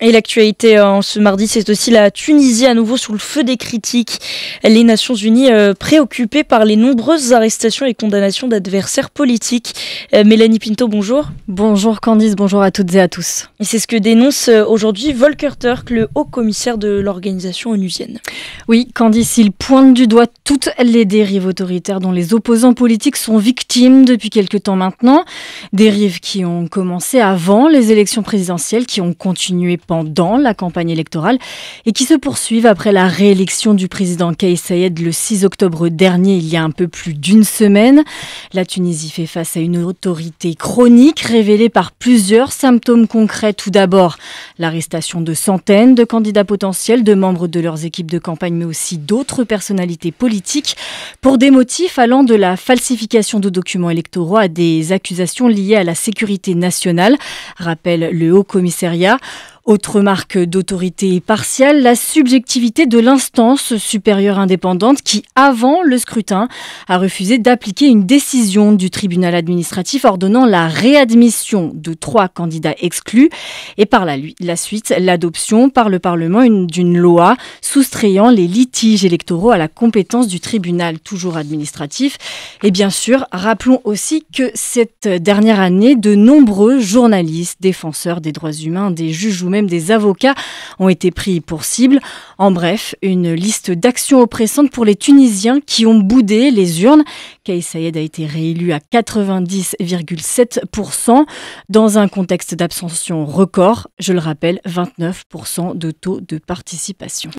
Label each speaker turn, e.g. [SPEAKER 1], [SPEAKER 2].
[SPEAKER 1] Et l'actualité en ce mardi, c'est aussi la Tunisie à nouveau sous le feu des critiques. Les Nations Unies préoccupées par les nombreuses arrestations et condamnations d'adversaires politiques. Mélanie Pinto, bonjour.
[SPEAKER 2] Bonjour Candice, bonjour à toutes et à tous.
[SPEAKER 1] Et c'est ce que dénonce aujourd'hui Volker Turk, le haut commissaire de l'organisation onusienne.
[SPEAKER 2] Oui, Candice, il pointe du doigt toutes les dérives autoritaires dont les opposants politiques sont victimes depuis quelque temps maintenant. Dérives qui ont commencé avant les élections présidentielles, qui ont continué pendant la campagne électorale et qui se poursuivent après la réélection du président Kais Saied le 6 octobre dernier, il y a un peu plus d'une semaine. La Tunisie fait face à une autorité chronique révélée par plusieurs symptômes concrets. Tout d'abord, l'arrestation de centaines de candidats potentiels, de membres de leurs équipes de campagne, mais aussi d'autres personnalités politiques, pour des motifs allant de la falsification de documents électoraux à des accusations liées à la sécurité nationale, rappelle le Haut Commissariat. Autre marque d'autorité partielle, la subjectivité de l'instance supérieure indépendante qui, avant le scrutin, a refusé d'appliquer une décision du tribunal administratif ordonnant la réadmission de 3 candidats exclus et par la suite l'adoption par le Parlement d'une loi soustrayant les litiges électoraux à la compétence du tribunal toujours administratif. Et bien sûr, rappelons aussi que cette dernière année, de nombreux journalistes, défenseurs des droits humains, des juges ou même des avocats ont été pris pour cible. En bref, une liste d'actions oppressantes pour les Tunisiens qui ont boudé les urnes. Kais Saied a été réélu à 90,7% dans un contexte d'abstention record. Je le rappelle, 29% de taux de participation.